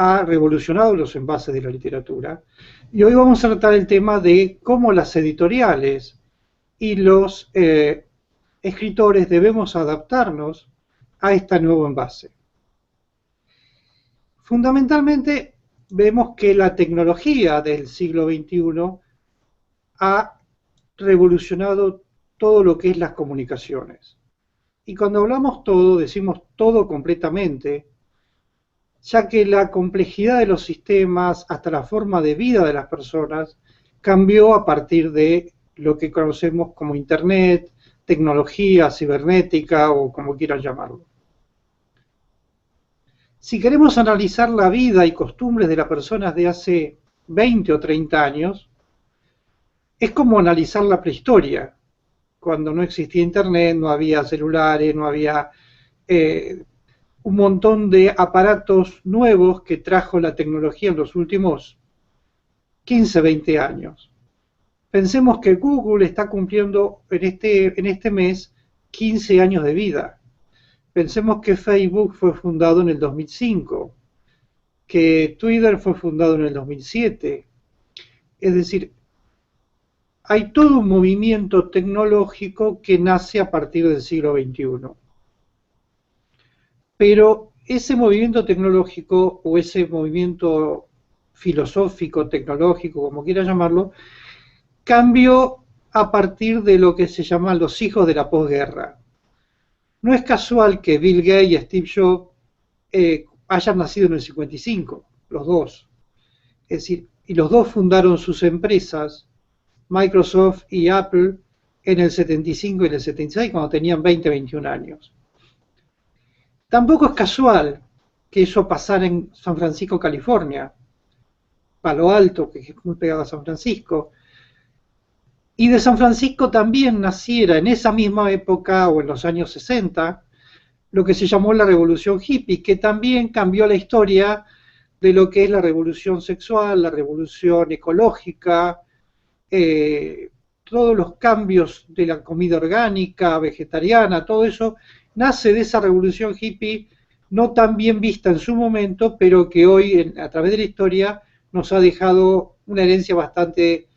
ha revolucionado los envases de la literatura. Y hoy vamos a tratar el tema de cómo las editoriales y los escritores debemos adaptarnos a este nuevo envase. Fundamentalmente, vemos que la tecnología del siglo XXI ha revolucionado todo lo que es las comunicaciones. Y cuando hablamos todo, decimos todo completamente, ya que la complejidad de los sistemas, hasta la forma de vida de las personas, cambió a partir de lo que conocemos como Internet, tecnología cibernética o como quieran llamarlo. Si queremos analizar la vida y costumbres de las personas de hace 20 o 30 años, es como analizar la prehistoria. Cuando no existía Internet, no había celulares, no había un montón de aparatos nuevos que trajo la tecnología en los últimos 15, 20 años. Pensemos que Google está cumpliendo en este mes 15 años de vida. Pensemos que Facebook fue fundado en el 2005, que Twitter fue fundado en el 2007. Es decir, hay todo un movimiento tecnológico que nace a partir del siglo XXI. Pero ese movimiento tecnológico o ese movimiento filosófico, tecnológico, como quiera llamarlo, cambió a partir de lo que se llaman los hijos de la posguerra. No es casual que Bill Gates y Steve Jobs hayan nacido en el 55, los dos. Es decir, y los dos fundaron sus empresas, Microsoft y Apple, en el 75 y en el 76, cuando tenían 20, 21 años. Tampoco es casual que eso pasara en San Francisco, California, Palo Alto, que es muy pegado a San Francisco, y de San Francisco también naciera en esa misma época o en los años 60 lo que se llamó la revolución hippie, que también cambió la historia de lo que es la revolución sexual, la revolución ecológica, todos los cambios de la comida orgánica, vegetariana, todo eso nace de esa revolución hippie no tan bien vista en su momento, pero que hoy a través de la historia nos ha dejado una herencia bastante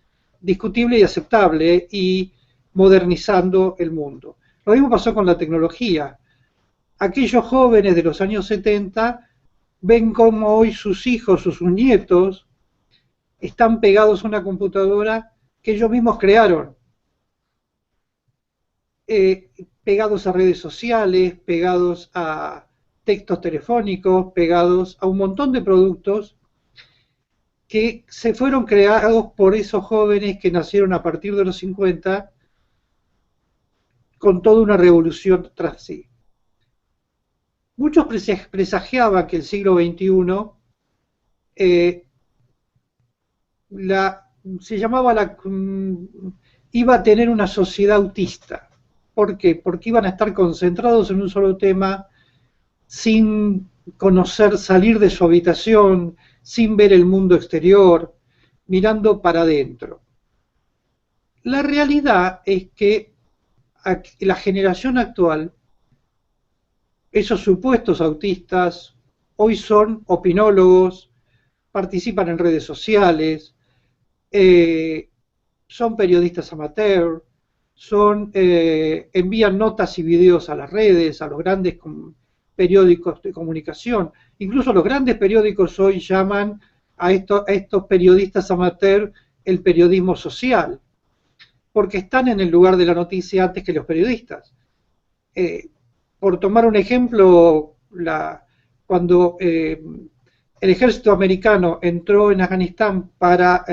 discutible y aceptable y modernizando el mundo. Lo mismo pasó con la tecnología. Aquellos jóvenes de los años 70 ven cómo hoy sus hijos o sus nietos están pegados a una computadora que ellos mismos crearon, pegados a redes sociales, pegados a textos telefónicos, pegados a un montón de productos que se fueron creados por esos jóvenes que nacieron a partir de los 50 con toda una revolución tras sí. Muchos presagiaban que el siglo XXI iba a tener una sociedad autista. ¿Por qué? Porque iban a estar concentrados en un solo tema, sin conocer, salir de su habitación, sin ver el mundo exterior, mirando para adentro. La realidad es que la generación actual, esos supuestos autistas, hoy son opinólogos, participan en redes sociales, son periodistas amateur, envían notas y videos a las redes, a los grandes periódicos de comunicación. Incluso los grandes periódicos hoy llaman a estos periodistas amateur el periodismo social, porque están en el lugar de la noticia antes que los periodistas. Por tomar un ejemplo, cuando el ejército americano entró en Afganistán para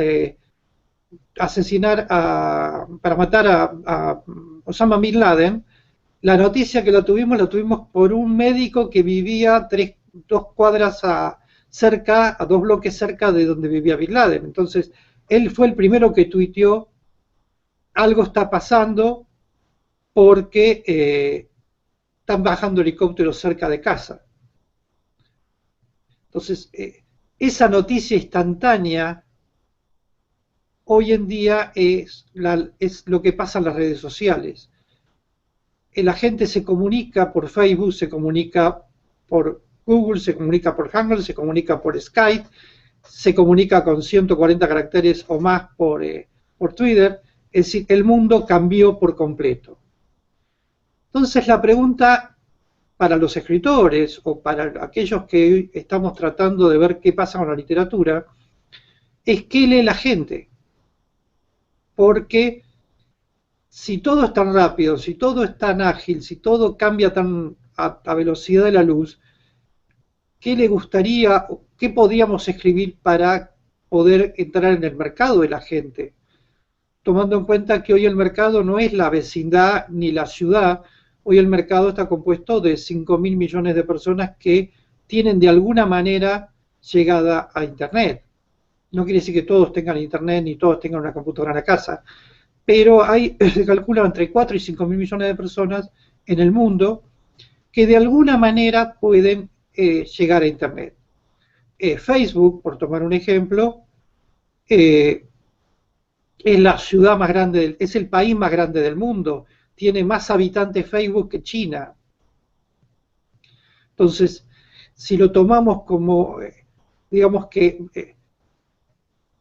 para matar a Osama Bin Laden, la noticia que la tuvimos por un médico que vivía 2 cuadras cerca, a 2 bloques cerca de donde vivía Bin Laden. Entonces, él fue el primero que tuiteó: algo está pasando porque están bajando helicópteros cerca de casa. Entonces, esa noticia instantánea hoy en día es lo que pasa en las redes sociales. La gente se comunica por Facebook, se comunica por Google, se comunica por Hangouts, se comunica por Skype, se comunica con 140 caracteres o más por Twitter. Es decir, el mundo cambió por completo. Entonces la pregunta para los escritores o para aquellos que estamos tratando de ver qué pasa con la literatura es qué lee la gente. Porque si todo es tan rápido, si todo es tan ágil, si todo cambia tan a velocidad de la luz, ¿qué le gustaría, qué podríamos escribir para poder entrar en el mercado de la gente? Tomando en cuenta que hoy el mercado no es la vecindad ni la ciudad, hoy el mercado está compuesto de 5.000 millones de personas que tienen de alguna manera llegada a Internet. No quiere decir que todos tengan Internet ni todos tengan una computadora en la casa, pero se calcula entre 4 y 5.000 millones de personas en el mundo que de alguna manera pueden llegar a Internet. Facebook, por tomar un ejemplo, es la ciudad más grande, es el país más grande del mundo, tiene más habitantes Facebook que China. Entonces, si lo tomamos como, digamos que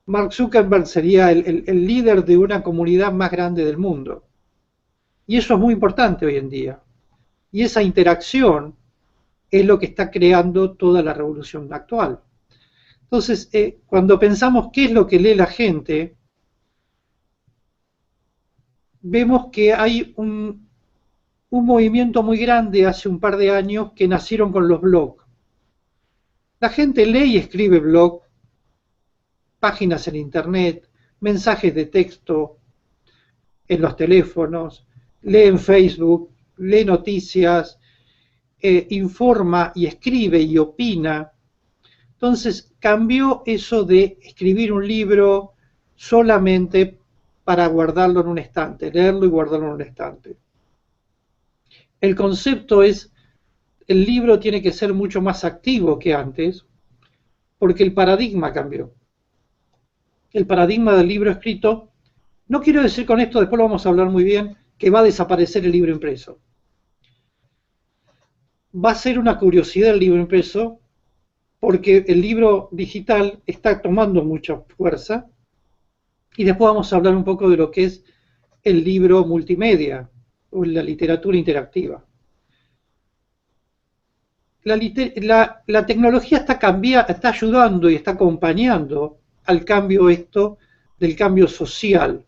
Mark Zuckerberg sería el líder de una comunidad más grande del mundo. Y eso es muy importante hoy en día. Y esa interacción es lo que está creando toda la revolución actual. Entonces, cuando pensamos qué es lo que lee la gente, vemos que hay un movimiento muy grande hace un par de años que nacieron con los blogs. La gente lee y escribe blog, páginas en internet, mensajes de texto en los teléfonos, lee en Facebook, lee noticias, informa y escribe y opina. Entonces cambió eso de escribir un libro solamente para guardarlo en un estante, leerlo y guardarlo en un estante. El concepto es, el libro tiene que ser mucho más activo que antes, porque el paradigma cambió. El paradigma del libro escrito, no quiero decir con esto, después lo vamos a hablar muy bien, que va a desaparecer el libro impreso. Va a ser una curiosidad el libro impreso, porque el libro digital está tomando mucha fuerza, y después vamos a hablar un poco de lo que es el libro multimedia, o la literatura interactiva. La tecnología está ayudando y está acompañando al cambio del cambio social.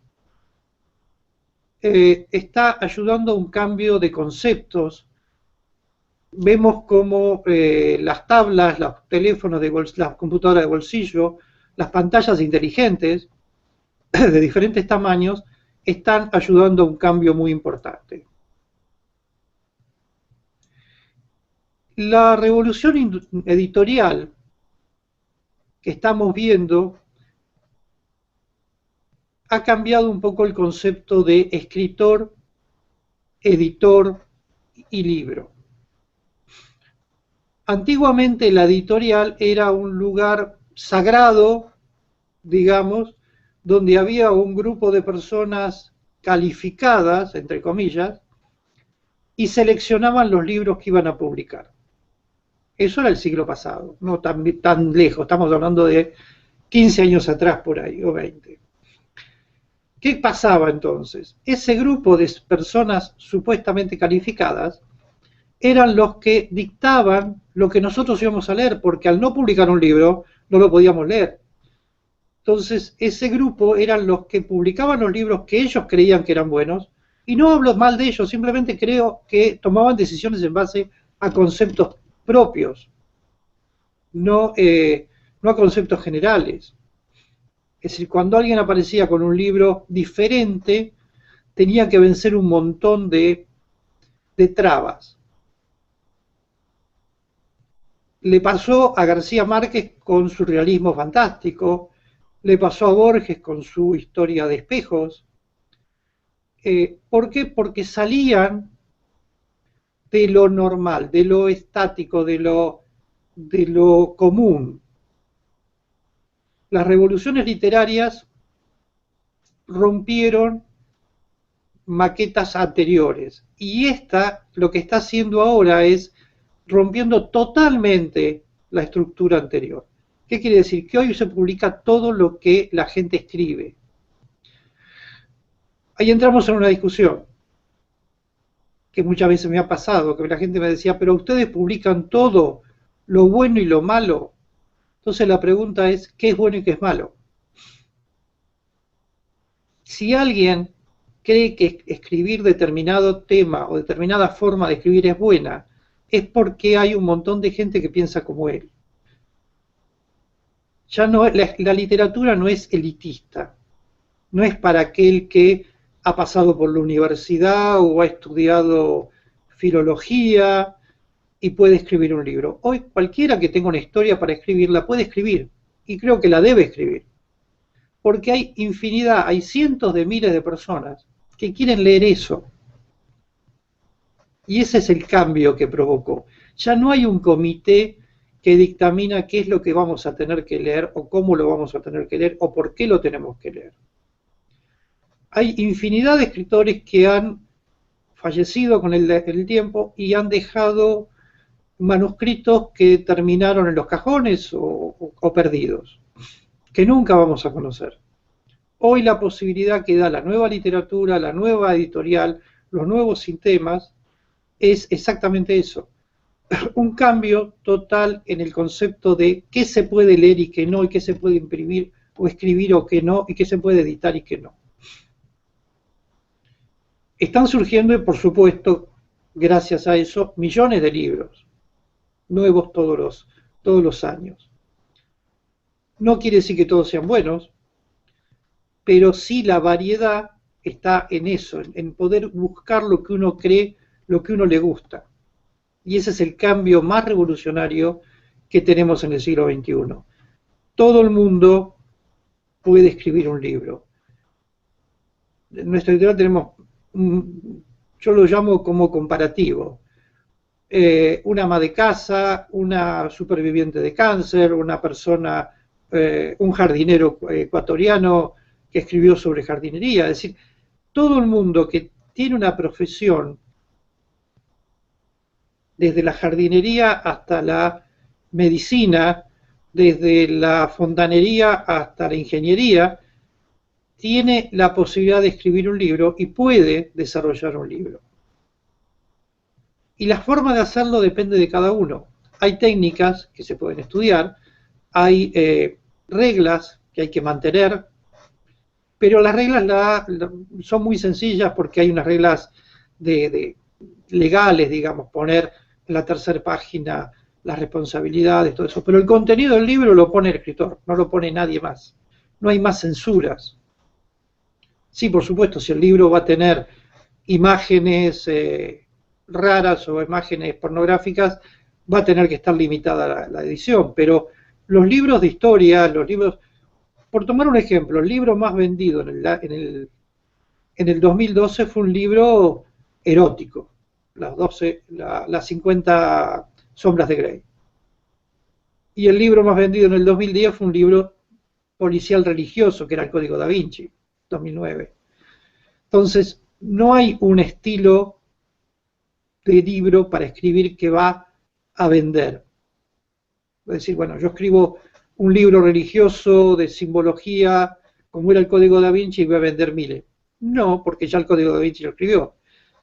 Está ayudando a un cambio de conceptos. Vemos como las tablas, los teléfonos, las computadoras de bolsillo, las pantallas inteligentes de diferentes tamaños están ayudando a un cambio muy importante. La revolución editorial que estamos viendo ha cambiado un poco el concepto de escritor, editor y libro. Antiguamente la editorial era un lugar sagrado, digamos, donde había un grupo de personas calificadas, entre comillas, y seleccionaban los libros que iban a publicar. Eso era el siglo pasado, no tan lejos, estamos hablando de 15 años atrás por ahí, o 20. ¿Qué pasaba entonces? Ese grupo de personas supuestamente calificadas eran los que dictaban lo que nosotros íbamos a leer, porque al no publicar un libro no lo podíamos leer. Entonces ese grupo eran los que publicaban los libros que ellos creían que eran buenos, y no hablo mal de ellos, simplemente creo que tomaban decisiones en base a conceptos propios, no a conceptos generales. Es decir, cuando alguien aparecía con un libro diferente, tenía que vencer un montón de trabas. Le pasó a García Márquez con su realismo fantástico, le pasó a Borges con su historia de espejos. ¿Por qué? Porque salían de lo normal, de lo estático, de lo común. Las revoluciones literarias rompieron maquetas anteriores, y esta lo que está haciendo ahora es rompiendo totalmente la estructura anterior. ¿Qué quiere decir? Que hoy se publica todo lo que la gente escribe. Ahí entramos en una discusión que muchas veces me ha pasado, que la gente me decía, pero ustedes publican todo, lo bueno y lo malo. Entonces la pregunta es, ¿qué es bueno y qué es malo? Si alguien cree que escribir determinado tema o determinada forma de escribir es buena, es porque hay un montón de gente que piensa como él. Ya no, la literatura no es elitista, no es para aquel que ha pasado por la universidad o ha estudiado filología y puede escribir un libro. Hoy cualquiera que tenga una historia para escribir la puede escribir y creo que la debe escribir, porque hay infinidad, hay cientos de miles de personas que quieren leer eso. Y ese es el cambio que provocó. Ya no hay un comité que dictamina qué es lo que vamos a tener que leer o cómo lo vamos a tener que leer o por qué lo tenemos que leer. Hay infinidad de escritores que han fallecido con el tiempo y han dejado manuscritos que terminaron en los cajones o perdidos, que nunca vamos a conocer. Hoy la posibilidad que da la nueva literatura, la nueva editorial, los nuevos sistemas, es exactamente eso. Un cambio total en el concepto de qué se puede leer y qué no, y qué se puede imprimir o escribir o qué no, y qué se puede editar y qué no. Están surgiendo, y por supuesto, gracias a eso, millones de libros, nuevos todos los años. No quiere decir que todos sean buenos, pero sí la variedad está en eso, en poder buscar lo que uno cree, lo que uno le gusta. Y ese es el cambio más revolucionario que tenemos en el siglo XXI. Todo el mundo puede escribir un libro. En nuestra editorial tenemos, yo lo llamo como comparativo. Una ama de casa, una superviviente de cáncer, una persona, un jardinero ecuatoriano que escribió sobre jardinería. Es decir, todo el mundo que tiene una profesión, desde la jardinería hasta la medicina, desde la fontanería hasta la ingeniería, tiene la posibilidad de escribir un libro y puede desarrollar un libro. Y la forma de hacerlo depende de cada uno. Hay técnicas que se pueden estudiar, hay reglas que hay que mantener, pero las reglas son muy sencillas porque hay unas reglas legales, digamos, poner en la tercera página las responsabilidades, todo eso. Pero el contenido del libro lo pone el escritor, no lo pone nadie más. No hay más censuras. Sí, por supuesto, si el libro va a tener imágenes raras o imágenes pornográficas, va a tener que estar limitada la edición. Pero los libros de historia, los libros, por tomar un ejemplo, el libro más vendido en el 2012 fue un libro erótico, las 50 sombras de Grey. Y el libro más vendido en el 2010 fue un libro policial religioso, que era el Código Da Vinci, 2009. Entonces, no hay un estilo de libro para escribir que va a vender. Es decir, bueno, yo escribo un libro religioso de simbología, como era el Código Da Vinci, y voy a vender miles. No, porque ya el Código Da Vinci lo escribió.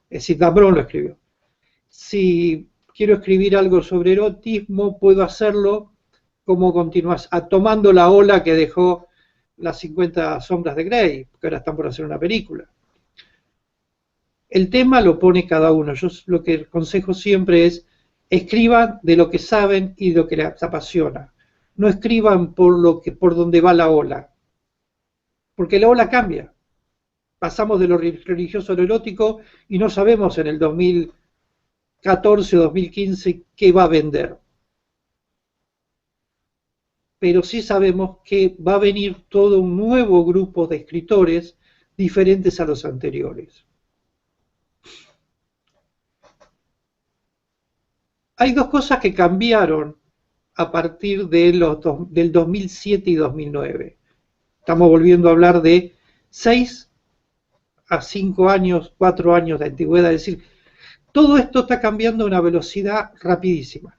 Es decir, Dan Brown lo escribió. Si quiero escribir algo sobre erotismo, puedo hacerlo como continuación, tomando la ola que dejó las 50 sombras de Grey, que ahora están por hacer una película. El tema lo pone cada uno. Yo lo que aconsejo siempre es, escriban de lo que saben y de lo que les apasiona. No escriban por donde va la ola, porque la ola cambia. Pasamos de lo religioso a lo erótico y no sabemos en el 2014 o 2015 qué va a vender. Pero sí sabemos que va a venir todo un nuevo grupo de escritores diferentes a los anteriores. Hay dos cosas que cambiaron a partir del 2007 y 2009. Estamos volviendo a hablar de 6 a 5 años, 4 años de antigüedad, es decir, Todo esto está cambiando a una velocidad rapidísima.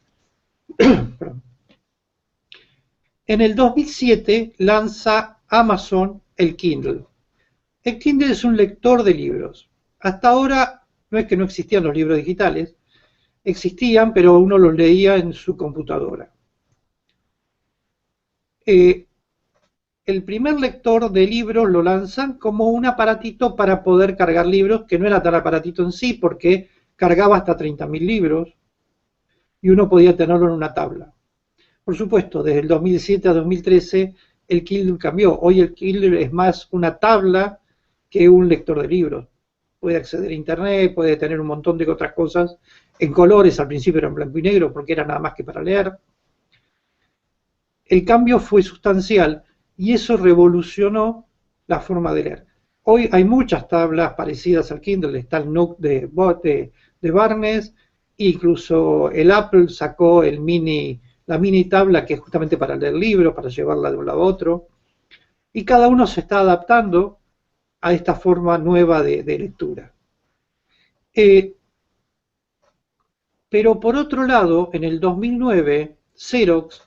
En el 2007 lanza Amazon el Kindle. El Kindle es un lector de libros. Hasta ahora no es que no existían los libros digitales, existían, pero uno los leía en su computadora. El primer lector de libros lo lanzan como un aparatito para poder cargar libros, que no era tal aparatito en sí, porque cargaba hasta 30.000 libros y uno podía tenerlo en una tabla. Por supuesto, desde el 2007 a 2013 el Kindle cambió. Hoy el Kindle es más una tabla que un lector de libros. Puede acceder a internet, puede tener un montón de otras cosas en colores, al principio era en blanco y negro porque era nada más que para leer. El cambio fue sustancial y eso revolucionó la forma de leer. Hoy hay muchas tablas parecidas al Kindle, está el Nook de Barnes, incluso el Apple sacó la mini tabla que es justamente para leer libros, para llevarla de un lado a otro, y cada uno se está adaptando a esta forma nueva de lectura. Pero por otro lado, en el 2009, Xerox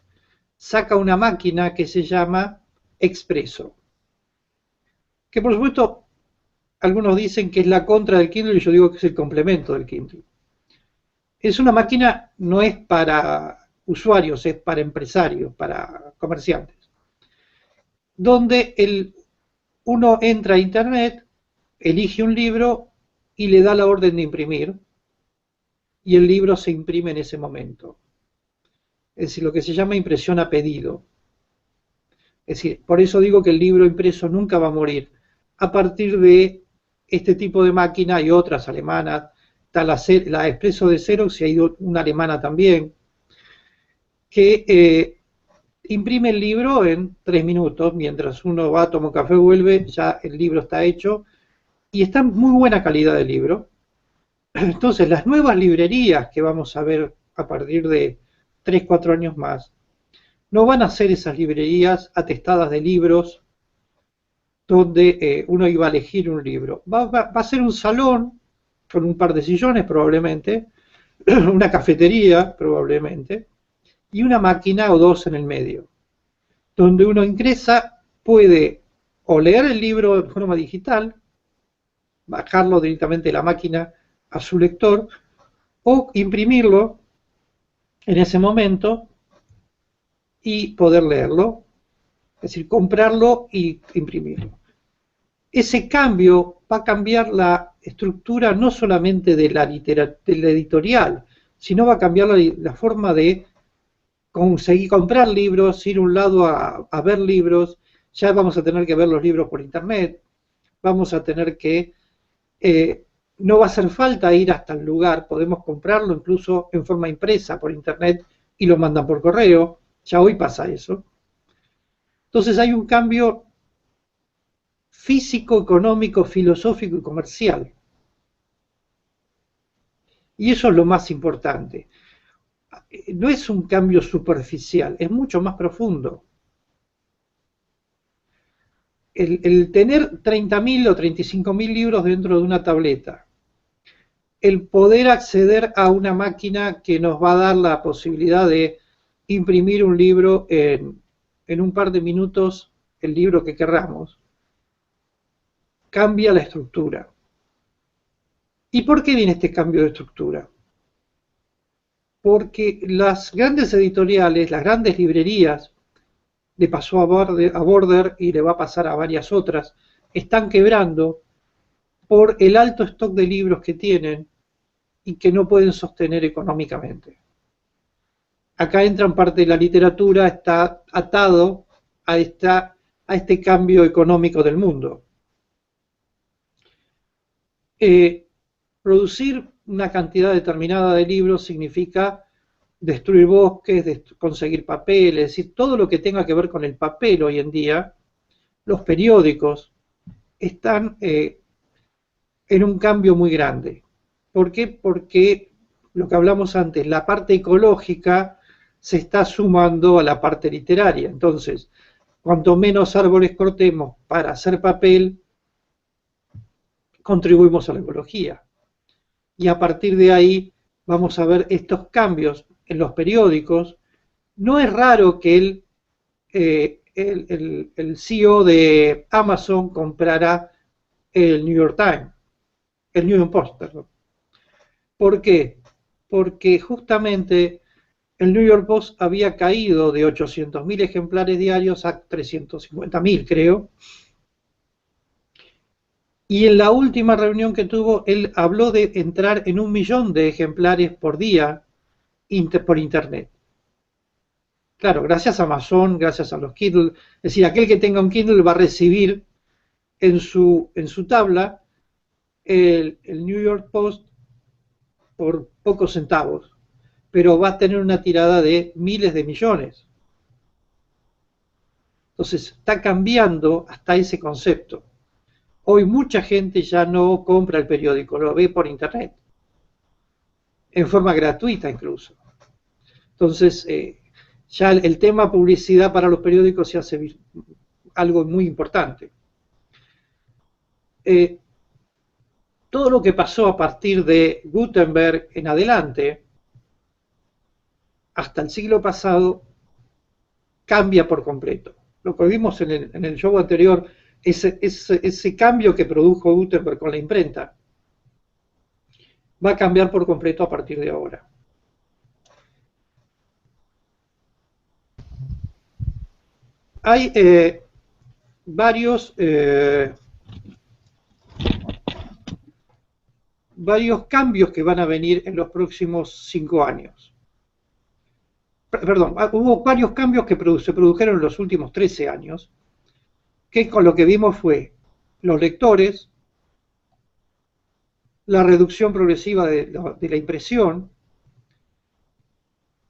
saca una máquina que se llama Expresso, que por supuesto algunos dicen que es la contra del Kindle y yo digo que es el complemento del Kindle. Es una máquina, no es para usuarios, es para empresarios, para comerciantes, donde uno entra a internet, elige un libro y le da la orden de imprimir, y el libro se imprime en ese momento. Es decir, lo que se llama impresión a pedido. Es decir, por eso digo que el libro impreso nunca va a morir. A partir de este tipo de máquina y otras alemanas, está la Expresso de Xerox y hay una alemana también, que imprime el libro en 3 minutos, mientras uno va, toma un café, vuelve, ya el libro está hecho, y está en muy buena calidad el libro. Entonces, las nuevas librerías que vamos a ver a partir de 3, 4 años más, no van a ser esas librerías atestadas de libros donde uno iba a elegir un libro. Va a ser un salón con un par de sillones probablemente, una cafetería probablemente, y una máquina o dos en el medio, donde uno ingresa, puede o leer el libro de forma digital, bajarlo directamente de la máquina a su lector, o imprimirlo en ese momento y poder leerlo, es decir, comprarlo y imprimirlo. Ese cambio va a cambiar la estructura no solamente de la editorial, sino va a cambiar la forma de conseguir comprar libros, ir a un lado a ver libros, ya vamos a tener que ver los libros por internet, vamos a tener que, no va a hacer falta ir hasta el lugar, podemos comprarlo incluso en forma impresa por internet y lo mandan por correo, ya hoy pasa eso. Entonces hay un cambio físico, económico, filosófico y comercial. Y eso es lo más importante. No es un cambio superficial, es mucho más profundo. El tener 30.000 o 35.000 libros dentro de una tableta, el poder acceder a una máquina que nos va a dar la posibilidad de imprimir un libro en un par de minutos, el libro que querramos, cambia la estructura. ¿Y por qué viene este cambio de estructura? Porque las grandes editoriales, las grandes librerías, le pasó a Border y le va a pasar a varias otras, están quebrando por el alto stock de libros que tienen y que no pueden sostener económicamente. Acá entra en parte de la literatura, está atado a este cambio económico del mundo. Producir una cantidad determinada de libros significa destruir bosques, conseguir papel, es decir, todo lo que tenga que ver con el papel hoy en día, los periódicos están en un cambio muy grande. ¿Por qué? Porque lo que hablamos antes, la parte ecológica se está sumando a la parte literaria. Entonces, cuanto menos árboles cortemos para hacer papel, contribuimos a la ecología. y a partir de ahí vamos a ver estos cambios en los periódicos. No es raro que el CEO de Amazon comprara el New York Times, el New York Post, perdón. ¿Por qué? Porque justamente el New York Post había caído de 800.000 ejemplares diarios a 350.000, creo. Y en la última reunión que tuvo, él habló de entrar en 1 millón de ejemplares por día por Internet. Claro, gracias a Amazon, gracias a los Kindle. Es decir, aquel que tenga un Kindle va a recibir en su tabla el New York Post por pocos centavos, pero va a tener una tirada de miles de millones. Entonces, está cambiando hasta ese concepto. Hoy mucha gente ya no compra el periódico, lo ve por Internet, en forma gratuita incluso. Entonces, ya el tema publicidad para los periódicos se hace algo muy importante. Todo lo que pasó a partir de Gutenberg en adelante, hasta el siglo pasado, cambia por completo. Lo que vimos en el show anterior, ese cambio que produjo Gutenberg con la imprenta, va a cambiar por completo a partir de ahora. Hay varios cambios que van a venir en los próximos 5 años. Perdón, hubo varios cambios que se produjeron en los últimos 13 años, que con lo que vimos fue los lectores, la reducción progresiva de la impresión,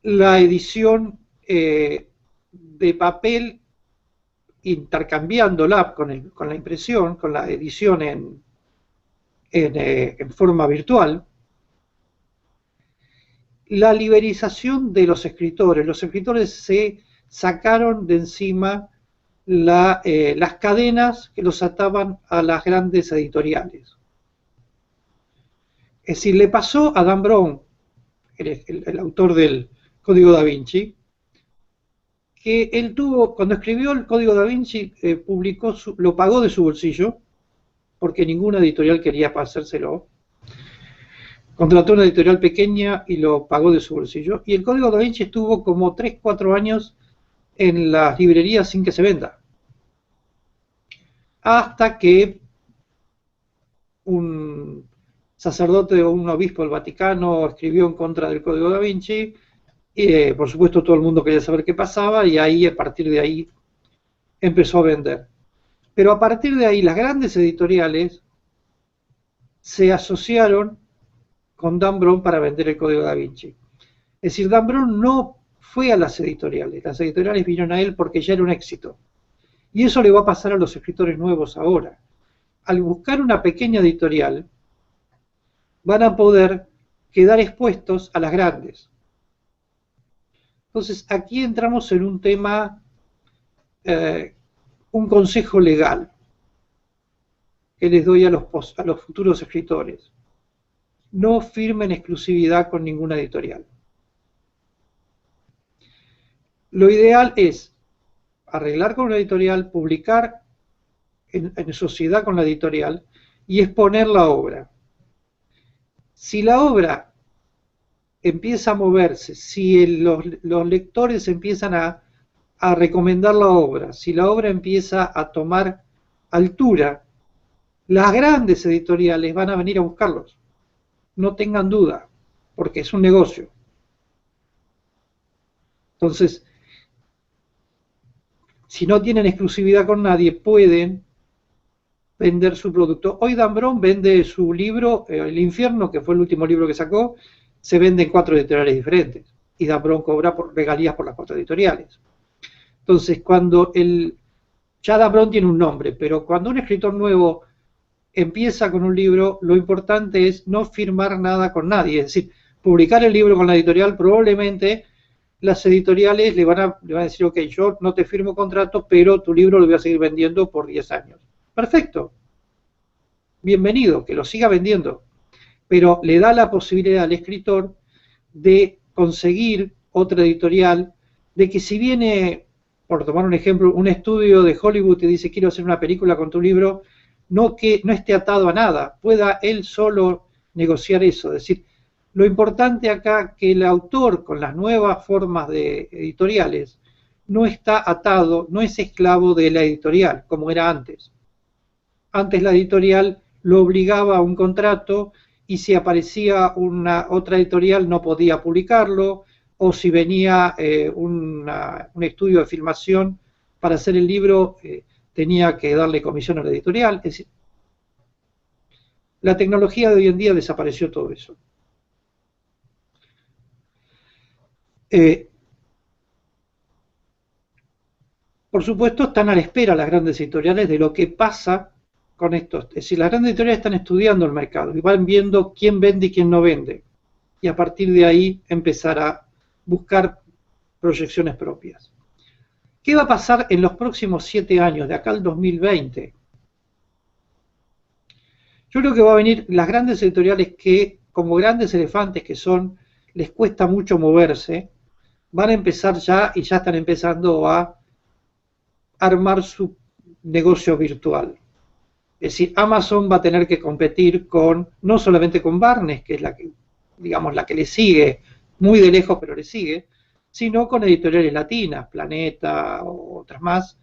la edición de papel intercambiándola con la impresión, con la edición en forma virtual, la liberización de los escritores. Los escritores se sacaron de encima las cadenas que los ataban a las grandes editoriales. Es decir, le pasó a Dan Brown, el autor del Código Da Vinci, que él tuvo, cuando escribió el Código Da Vinci, lo pagó de su bolsillo, porque ninguna editorial quería pasárselo. Contrató una editorial pequeña y lo pagó de su bolsillo. Y el Código Da Vinci estuvo como 3-4 años en las librerías sin que se venda. Hasta que un sacerdote o un obispo del Vaticano escribió en contra del Código Da Vinci. Y, por supuesto, todo el mundo quería saber qué pasaba y ahí, a partir de ahí, empezó a vender. Pero a partir de ahí, las grandes editoriales se asociaron con Dan Brown para vender el Código Da Vinci. Es decir, Dan Brown no fue a las editoriales vinieron a él porque ya era un éxito. Y eso le va a pasar a los escritores nuevos ahora. Al buscar una pequeña editorial, van a poder quedar expuestos a las grandes. Entonces, aquí entramos en un tema, un consejo legal que les doy a los futuros escritores. No firmen exclusividad con ninguna editorial. Lo ideal es arreglar con una editorial, publicar en sociedad con la editorial y exponer la obra. Si la obra empieza a moverse, si los lectores empiezan a recomendar la obra, si la obra empieza a tomar altura, las grandes editoriales van a venir a buscarlos. No tengan duda, porque es un negocio. Entonces, si no tienen exclusividad con nadie, pueden vender su producto. Hoy Dan Brown vende su libro, El Infierno, que fue el último libro que sacó, se vende en 4 editoriales diferentes. Y Dan Brown cobra regalías por las 4 editoriales. Entonces, ya Dan Brown tiene un nombre, pero cuando un escritor nuevo empieza con un libro, lo importante es no firmar nada con nadie. Es decir, publicar el libro con la editorial, probablemente las editoriales le van a decir, ok, yo no te firmo contrato, pero tu libro lo voy a seguir vendiendo por 10 años. Perfecto. Bienvenido, que lo siga vendiendo. pero le da la posibilidad al escritor de conseguir otra editorial, de que si viene, por tomar un ejemplo, un estudio de Hollywood y dice quiero hacer una película con tu libro, no que no esté atado a nada, pueda él solo negociar eso. Es decir, lo importante acá que el autor con las nuevas formas de editoriales no está atado, no es esclavo de la editorial, como era antes. Antes la editorial lo obligaba a un contrato y si aparecía una otra editorial no podía publicarlo, o si venía un estudio de filmación para hacer el libro, tenía que darle comisión a la editorial. Es decir, la tecnología de hoy en día desapareció todo eso. Por supuesto, están a la espera las grandes editoriales de lo que pasa con esto. Es decir, las grandes editoriales están estudiando el mercado y van viendo quién vende y quién no vende. Y a partir de ahí empezar a buscar proyecciones propias. ¿Qué va a pasar en los próximos 7 años, de acá al 2020? Yo creo que va a venir las grandes editoriales que, como grandes elefantes que son, les cuesta mucho moverse, van a empezar ya, y ya están empezando a armar su negocio virtual. Es decir, Amazon va a tener que competir con, no solamente con Barnes, que es la que, digamos, la que le sigue, muy de lejos, pero le sigue, sino con editoriales latinas, Planeta o otras más,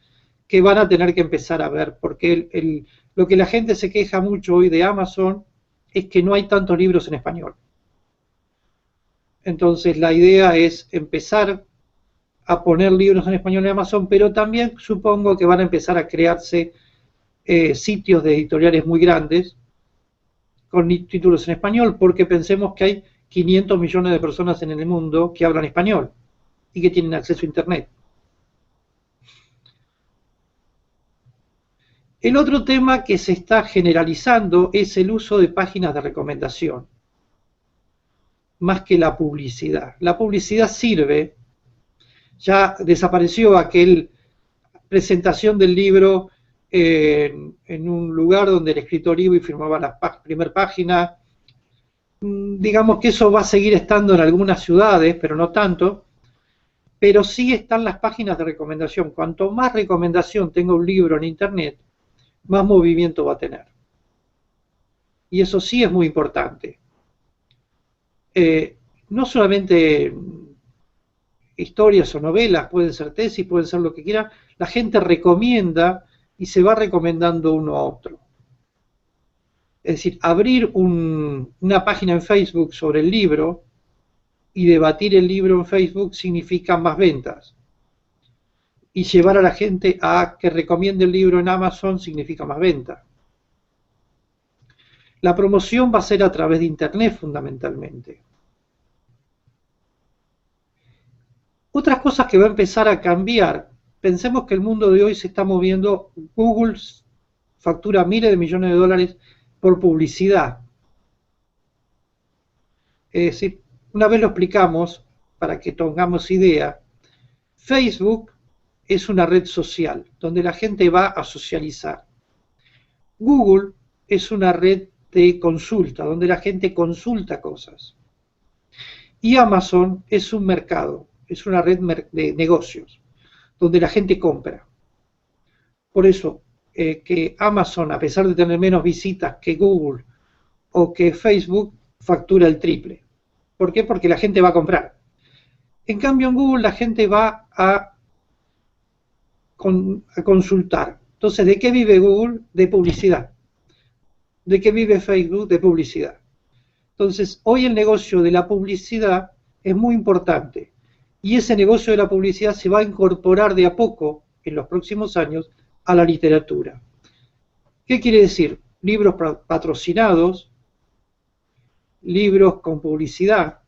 que van a tener que empezar a ver, porque lo que la gente se queja mucho hoy de Amazon es que no hay tantos libros en español. Entonces la idea es empezar a poner libros en español en Amazon, pero también supongo que van a empezar a crearse sitios de editoriales muy grandes con títulos en español, porque pensemos que hay 500 millones de personas en el mundo que hablan español y que tienen acceso a Internet. El otro tema que se está generalizando es el uso de páginas de recomendación, más que la publicidad. La publicidad sirve, ya desapareció aquel presentación del libro en un lugar donde el escritor iba y firmaba la primera página. Digamos que eso va a seguir estando en algunas ciudades, pero no tanto. Pero sí están las páginas de recomendación. Cuanto más recomendación tenga un libro en Internet, más movimiento va a tener. Y eso sí es muy importante. No solamente historias o novelas, pueden ser tesis, pueden ser lo que quiera, la gente recomienda y se va recomendando uno a otro. Es decir, abrir una página en Facebook sobre el libro y debatir el libro en Facebook significa más ventas. Y llevar a la gente a que recomiende el libro en Amazon significa más venta. La promoción va a ser a través de Internet fundamentalmente. Otras cosas que va a empezar a cambiar. Pensemos que el mundo de hoy se está moviendo. Google factura miles de millones de dólares por publicidad. Es decir, una vez lo explicamos para que tengamos idea. Facebook es una red social donde la gente va a socializar. Google es una red de consulta donde la gente consulta cosas. Y Amazon es un mercado, es una red de negocios donde la gente compra. Por eso que Amazon, a pesar de tener menos visitas que Google o que Facebook, factura el triple. ¿Por qué? Porque la gente va a comprar. En cambio en Google la gente va a consultar. Entonces, ¿de qué vive Google? De publicidad. ¿De qué vive Facebook? De publicidad. Entonces, hoy el negocio de la publicidad es muy importante. Y ese negocio de la publicidad se va a incorporar de a poco, en los próximos años, a la literatura. ¿Qué quiere decir? Libros patrocinados, libros con publicidad,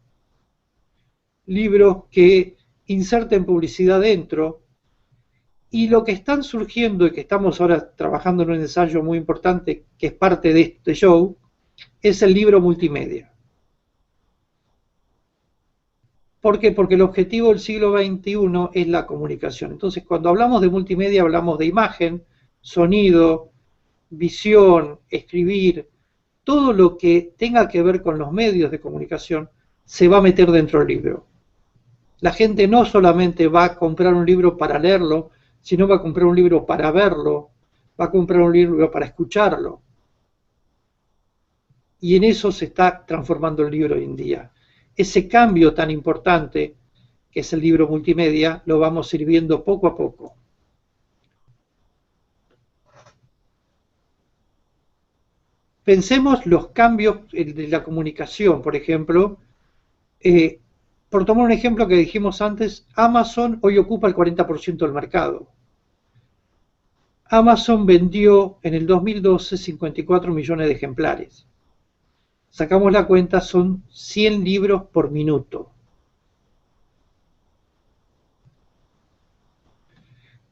libros que inserten publicidad dentro. Y lo que están surgiendo y que estamos ahora trabajando en un ensayo muy importante, que es parte de este show, es el libro multimedia. ¿Por qué? Porque el objetivo del siglo XXI es la comunicación. Entonces, cuando hablamos de multimedia, hablamos de imagen, sonido, visión, escribir, todo lo que tenga que ver con los medios de comunicación se va a meter dentro del libro. La gente no solamente va a comprar un libro para leerlo, sino va a comprar un libro para verlo, va a comprar un libro para escucharlo. Y en eso se está transformando el libro hoy en día. Ese cambio tan importante que es el libro multimedia, lo vamos a ir viendo poco a poco. Pensemos los cambios de la comunicación, por ejemplo. Por tomar un ejemplo que dijimos antes, Amazon hoy ocupa el 40% del mercado. Amazon vendió en el 2012 54 millones de ejemplares. Sacamos la cuenta, son 100 libros por minuto.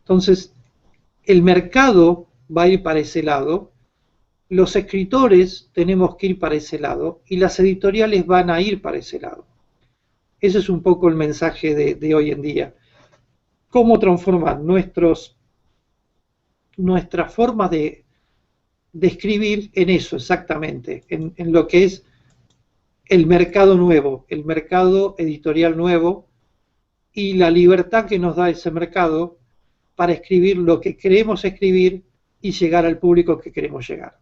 Entonces, el mercado va a ir para ese lado, los escritores tenemos que ir para ese lado y las editoriales van a ir para ese lado. Ese es un poco el mensaje de hoy en día. Cómo transformar nuestra forma de escribir en eso exactamente, en lo que es el mercado nuevo, el mercado editorial nuevo y la libertad que nos da ese mercado para escribir lo que queremos escribir y llegar al público que queremos llegar.